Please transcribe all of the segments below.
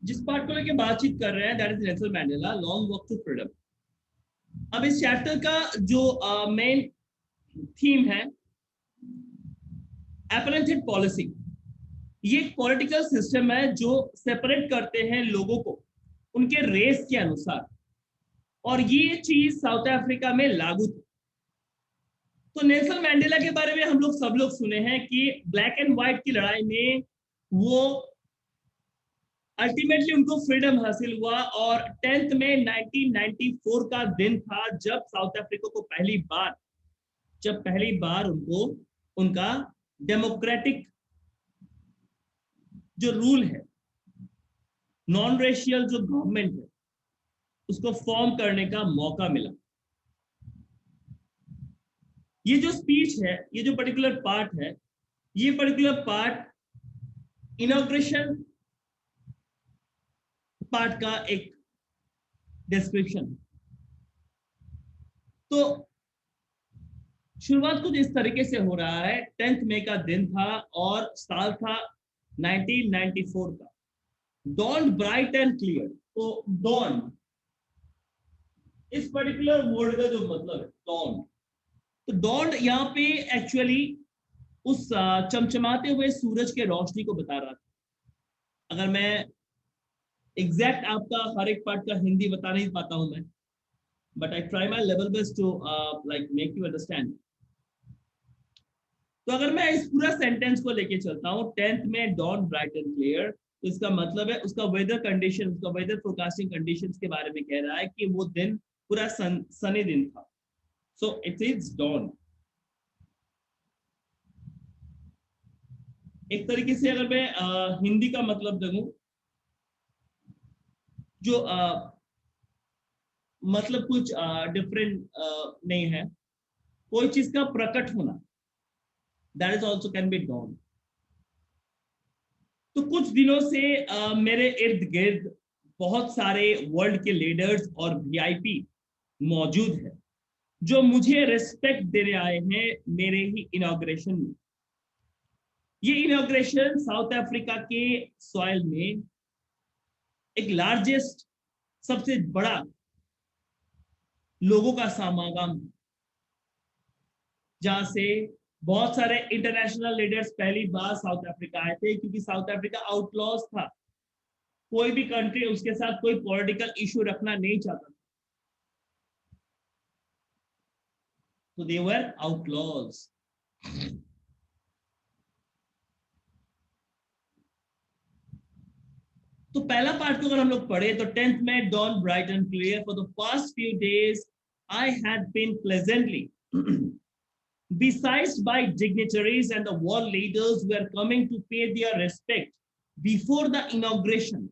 जिस पार्ट को लेके बातचीत कर रहे हैं that is Nelson Mandela long walk to freedom. अब इस चैप्टर का जो मेन थीम है एपरेंटेड पॉलिसी। ये एक पॉलिटिकल सिस्टम है जो सेपरेट करते हैं लोगों को उनके रेस के अनुसार, और ये चीज साउथ अफ्रीका में लागू थी। तो नेल्सन मैंडेला के बारे में हम लोग सब लोग सुने हैं कि ब्लैक एंड व्हाइट की लड़ाई में वो अल्टीमेटली उनको फ्रीडम हासिल हुआ, और 10th में 1994 का दिन था जब साउथ अफ्रीका को पहली बार उनको उनका डेमोक्रेटिक जो रूल है, नॉन रेशियल जो गवर्नमेंट है, उसको फॉर्म करने का मौका मिला। ये जो स्पीच है, ये जो पर्टिकुलर पार्ट है, ये पर्टिकुलर पार्ट इनॉग्रेशन पार्ट का एक डिस्क्रिप्शन। तो शुरुआत कुछ इस तरीके से हो रहा है। 10th मई का दिन था और साल था 1994 का। Dawn bright and clear. तो डॉन, इस पर्टिकुलर वर्ड का जो मतलब है डॉन, तो डॉन यहाँ पे एक्चुअली उस चमचमाते हुए सूरज के रोशनी को बता रहा था। अगर मैं एग्जैक्ट आपका हर एक पार्ट का हिंदी बता नहीं पाता हूं मैं, but I try my level best to like make you understand. तो अगर मैं इस पूरा सेंटेंस को लेके चलता हूँ, 10th में डॉन ब्राइट एंड क्लियर, तो इसका मतलब है उसका वेदर कंडीशन, उसका वेदर फोरकास्टिंग कंडीशन के बारे में कह रहा है कि वो दिन पूरा सनी दिन था। So it is done. एक तरीके से अगर मैं हिंदी का मतलब दूं, जो मतलब कुछ डिफरेंट नहीं है, कोई चीज का प्रकट होना, that is also can be done. तो कुछ दिनों से मेरे इर्द गिर्द बहुत सारे वर्ल्ड के लीडर्स और वीआईपी मौजूद है जो मुझे रिस्पेक्ट देने आए हैं मेरे ही इनॉग्रेशन में। ये इनॉग्रेशन साउथ अफ्रीका के सॉइल में एक लार्जेस्ट, सबसे बड़ा लोगों का समागम, जहां से बहुत सारे इंटरनेशनल लीडर्स पहली बार साउथ अफ्रीका आए थे, क्योंकि साउथ अफ्रीका आउटलॉज था। कोई भी कंट्री उसके साथ कोई पॉलिटिकल इशू रखना नहीं चाहता था, तो दे वर आउटलॉज। तो पहला पार्ट को अगर हम लोग पढ़े तो 10th में dawn bright and clear, for the past few days I had been pleasantly besieged by dignitaries and the world leaders who were coming to pay their respect before the inauguration.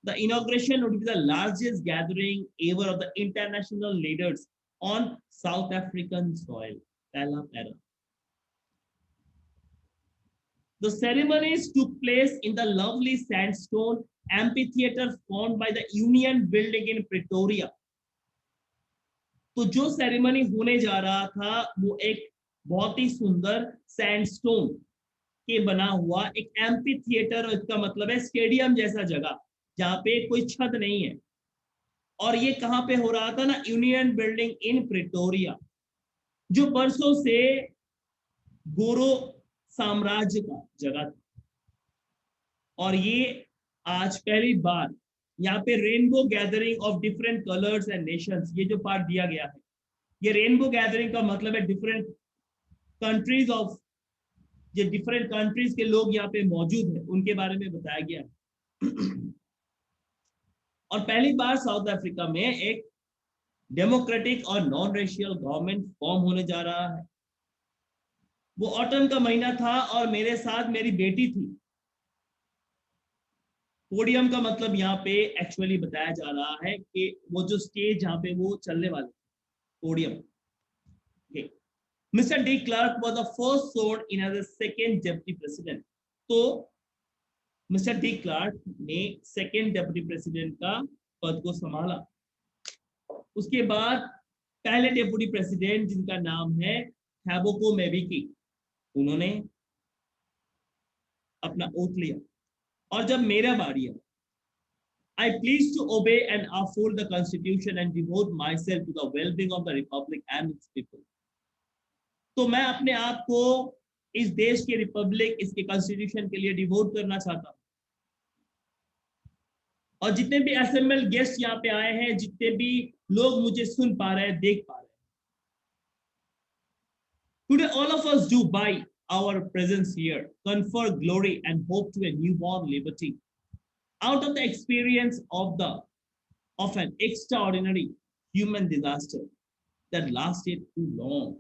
The inauguration would be the largest gathering ever of the international leaders on South African soil. Pehla para. The ceremonies took place in the lovely sandstone amphitheater formed by the Union Building in Pretoria. तो जो ceremony होने जा रहा था वो एक बहुत ही सुंदर सैंडस्टोन के बना हुआ एक एम्पी थिएटर, इसका मतलब है स्टेडियम जैसा जगह जहां पे कोई छत नहीं है। और ये कहां पे हो रहा था ना, यूनियन बिल्डिंग इन प्रिटोरिया, जो बरसों से गोरो साम्राज्य का जगह था। और ये आज पहली बार यहाँ पे rainbow gathering of different colours and Nations, ये जो पार्ट दिया गया है, ये रेनबो गैदरिंग का मतलब है डिफरेंट कंट्रीज ऑफ, जो डिफरेंट कंट्रीज के लोग यहाँ पे मौजूद है उनके बारे में बताया गया है। और पहली बार साउथ अफ्रीका में एक डेमोक्रेटिक और नॉन रेशियल गवर्नमेंट फॉर्म होने जा रहा है। वो ऑटम का महीना था और मेरे साथ मेरी बेटी थी। पोडियम का मतलब यहाँ पे एक्चुअली बताया जा रहा है कि वो जो स्टेज जहाँ पे वो चलने वाले, podium. Mister de Klerk was the first sworn in as the second deputy president. तो मिस्टर डी क्लार्क ने सेकेंड डेप्यूटी प्रेसिडेंट का पद को संभाला। उसके बाद पहले डेप्यूटी प्रेसिडेंट जिनका नाम है हैबोको मेबिकी, उन्होंने अपना ओथ लिया। और जब मेरा बारी है I please to obey and uphold the Constitution and devote myself to the well-being of the Republic and its people. तो मैं अपने आप को इस देश के रिपब्लिक, इसके कॉन्स्टिट्यूशन के लिए डिवोट करना चाहता हूँ। और जितने भी असेंबल गेस्ट यहाँ पे आए हैं, जितने भी लोग मुझे सुन पा रहे हैं, देख पा रहे हैं, today all of us do by our presence here confer glory and hope to a newborn liberty out of the experience of an extraordinary human disaster that lasted too long.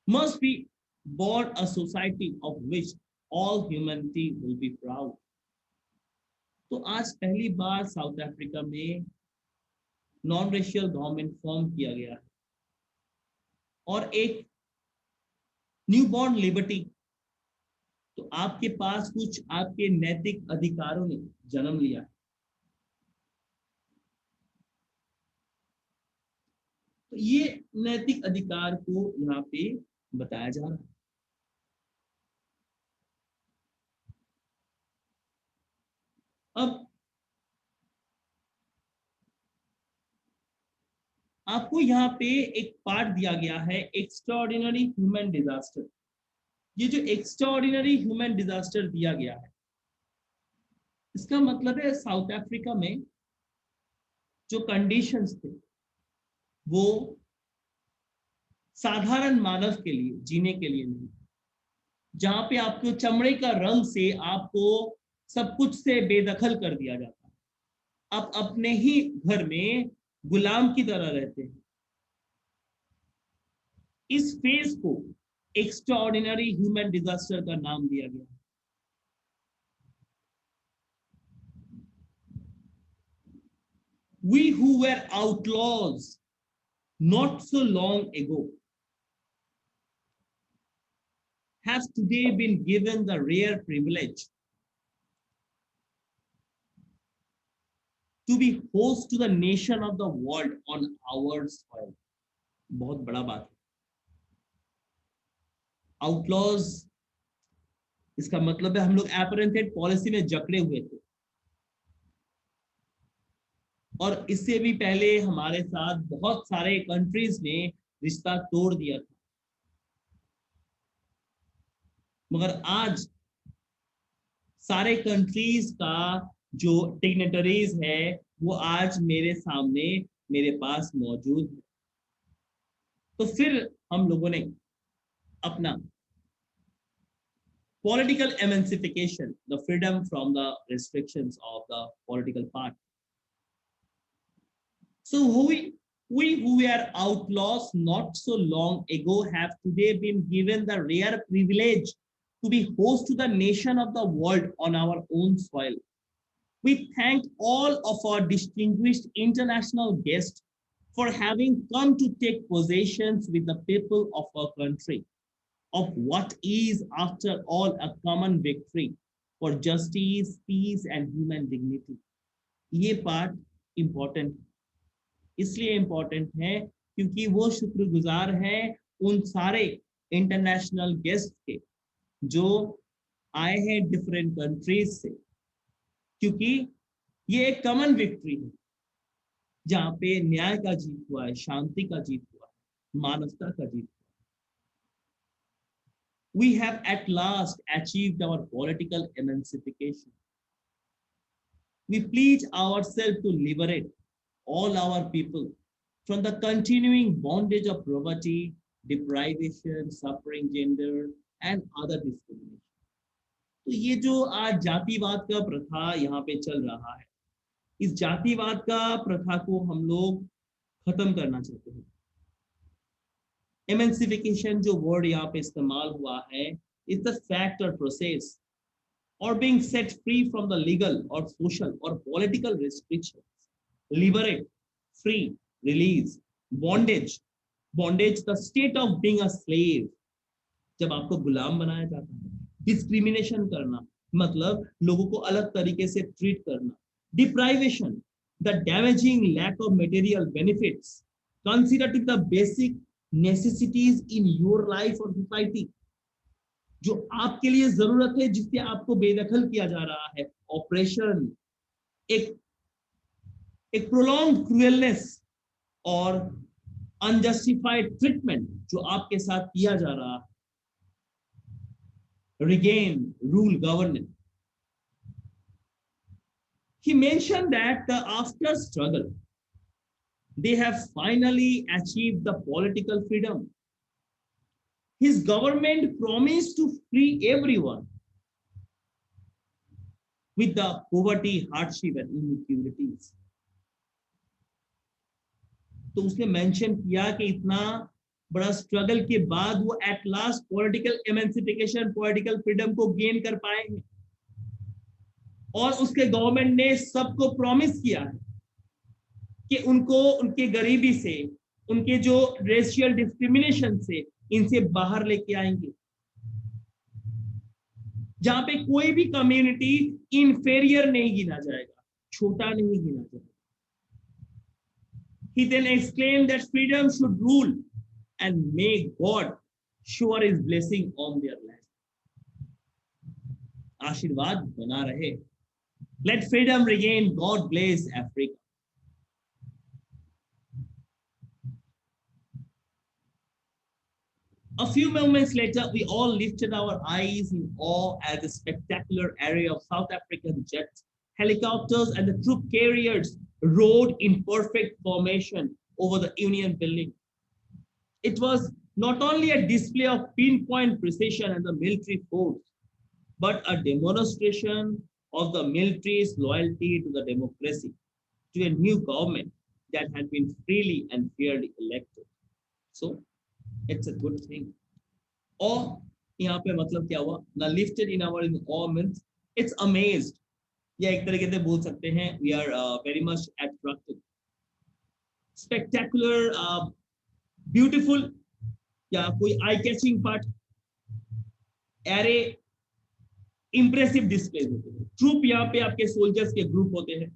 Must be born a society of which all humanity will be proud. तो आज पहली बार south Africa में non racial government form किया गया है और एक newborn liberty, तो आपके पास कुछ आपके नैतिक अधिकारों ने जन्म लिया है। तो ये नैतिक अधिकार को यहाँ पे बताया जा रहा है। अब आपको यहाँ पे एक पार्ट दिया गया है, एक्स्ट्राऑर्डिनरी ह्यूमन डिजास्टर। ये जो एक्स्ट्राऑर्डिनरी ह्यूमन डिजास्टर दिया गया है, इसका मतलब है साउथ अफ्रीका में जो कंडीशंस थे वो साधारण मानव के लिए जीने के लिए नहीं, जहां पे आपको चमड़े का रंग से आपको सब कुछ से बेदखल कर दिया जाता है, आप अपने ही घर में गुलाम की तरह रहते हैं। इस फेज को एक्स्ट्राऑर्डिनरी ह्यूमन डिजास्टर का नाम दिया गया। We who were outlaws not so long ago have today been given the rare privilege to be host to the nation of the world on our soil. बहुत बड़ा बात है। Outlaws, इसका मतलब है हम लोग एपरेंटेड पॉलिसी में जकड़े हुए थे, और इससे भी पहले हमारे साथ बहुत सारे कंट्रीज ने रिश्ता तोड़ दिया था, मगर आज सारे कंट्रीज का जो डिग्नेटरीज है वो आज मेरे सामने, मेरे पास मौजूद है। तो फिर हम लोगों ने अपना political emancipation, the freedom from the restrictions of the political party. So we who were outlaws not so long ago have today been given the rare privilege to be host to the nation of the world on our own soil. We thank all of our distinguished international guests for having come to take possessions with the people of our country of what is, after all, a common victory for justice, peace, and human dignity. ये part important, इसलिए important है क्योंकि वो शुक्रगुजार है उन सारे international guest के जो आए हैं डिफरेंट कंट्रीज से, क्योंकि ये एक कॉमन विक्ट्री है जहाँ पे न्याय का जीत हुआ है, शांति का जीत हुआ है, मानवता का जीत हुआ है। We have at last achieved our political emancipation. We pledge ourselves to liberate all our people from the continuing bondage of poverty, deprivation, suffering, gender, and other discrimination. तो ये जो आज जातिवाद का प्रथा यहाँ पे चल रहा है, इस जातिवाद का प्रथा को हम लोग खत्म करना चाहते हैं। एमेंसिफिकेशन जो वर्ड यहाँ पे इस्तेमाल हुआ है, इज द फैक्ट और प्रोसेस और being set free from the legal और सोशल और political restrictions, liberate, free, release, bondage, bondage the state of being a slave, जब आपको गुलाम बनाया जाता है, डिस्क्रिमिनेशन करना मतलब लोगों को अलग तरीके से ट्रीट करना, deprivation the damaging lack of material benefits considered the basic necessities in your life और सोसाइटी, जो आपके लिए जरूरत है जिससे आपको बेदखल किया जा रहा है, ऑपरेशन, एक एक प्रोलॉन्ग क्रूएलनेस और अनजस्टिफाइड ट्रीटमेंट जो आपके साथ किया जा रहा है, regain rule governance. He mentioned that after struggle, they have finally achieved the political freedom. His government promised to free everyone with the poverty, hardship and inequalities. तो उसने मेंशन किया कि इतना बड़ा स्ट्रगल के बाद वो at last political emancipation, political freedom को गेन कर पाए हैं, और उसके गवर्नमेंट ने सबको प्रॉमिस किया है कि उनको उनके गरीबी से, उनके जो रेशियल डिस्क्रिमिनेशन से, इनसे बाहर लेके आएंगे, जहां पे कोई भी कम्युनिटी इंफेरियर नहीं गिना जाएगा, छोटा नहीं गिना जाएगा. He then exclaimed that freedom should rule and may God shower his blessing on their land. आशीर्वाद बना रहे. Let freedom regain. God bless Africa. A few moments later, we all lifted our eyes in awe at the spectacular array of South African jets, helicopters, and the troop carriers rode in perfect formation over the Union building. It was not only a display of pinpoint precision and the military force, but a demonstration of the military's loyalty to the democracy, to a new government that had been freely and fairly elected. So, it's a good thing. Awe, यहाँ पे मतलब क्या हुआ ना, lifted in our in awe means it's amazed, या एक तरीके से बोल सकते हैं we are very much attracted, spectacular, beautiful, या कोई eye catching part, array impressive display होते हैं. ट्रूप यहाँ पे आपके सोल्जर्स के ग्रुप होते हैं.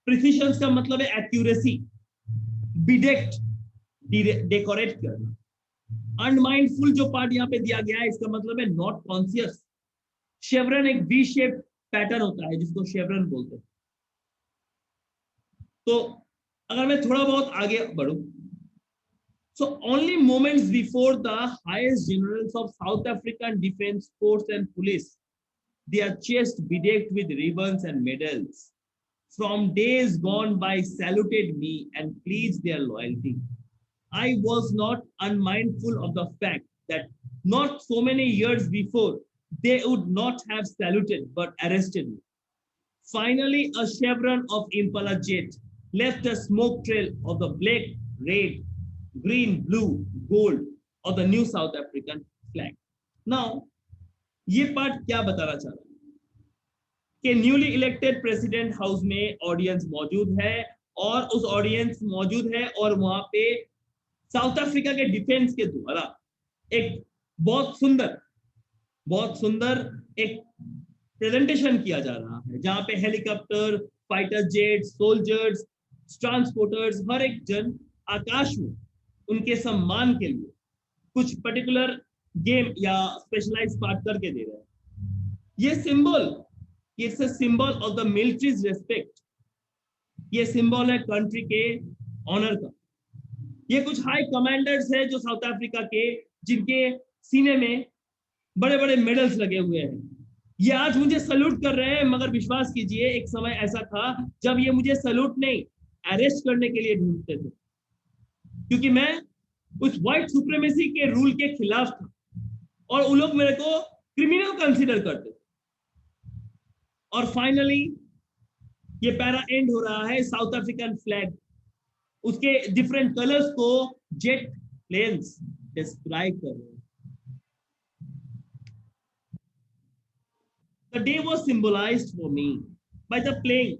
प्रिसिशन का मतलब है एक्यूरेसी, बिडेक्ट, डेकोरेट करना. अनमाइंडफुल जो पार्ट यहाँ पे दिया गया है, इसका मतलब है नॉट कॉन्शियस. शेवरन एक वी शेप पैटर्न होता है जिसको शेवरन बोलते हैं. तो अगर मैं थोड़ा बहुत आगे बढ़ूं, so only moments before the highest generals of South African Defense Force and Police, their chests bedecked with ribbons and medals, from days gone by saluted me and pledged their loyalty. I was not unmindful of the fact that not so many years before, they would not have saluted but arrested me. Finally, a chevron of Impala jet left a smoke trail of the black, red, green, blue, gold of the new South African flag. Now, ये part क्या बताना चाह रहा है कि newly elected president house में audience मौजूद है, और उस ऑडियंस मौजूद है और वहां पे साउथ अफ्रीका के डिफेंस के द्वारा एक बहुत सुंदर एक प्रेजेंटेशन किया जा रहा है, जहां पे helicopter, fighter jet, soldiers, transporters, हर एक जन आकाश में उनके सम्मान के लिए कुछ पर्टिकुलर गेम या स्पेशलाइज पार्ट करके दे रहे हैं. ये symbol, it's a symbol of the military's respect. ये सिंबल है कंट्री के ऑनर का. ये कुछ हाई कमांडर्स है जो साउथ अफ्रीका के, जिनके सीने में बड़े बड़े मेडल्स लगे हुए हैं. ये आज मुझे सल्यूट कर रहे हैं, मगर विश्वास कीजिए एक समय ऐसा था जब ये मुझे सल्यूट नहीं, अरेस्ट करने के लिए ढूंढते थे, क्योंकि मैं उस व्हाइट सुप्रीमेसी के रूल के खिलाफ था और वो लोग मेरे को क्रिमिनल कंसीडर करते थे. और फाइनली ये पैरा एंड हो रहा है. साउथ अफ्रीकन फ्लैग, उसके डिफरेंट कलर्स को जेट प्लेन्स डिस्क्राइब कर रहे हैं. The day was symbolized for me by the plane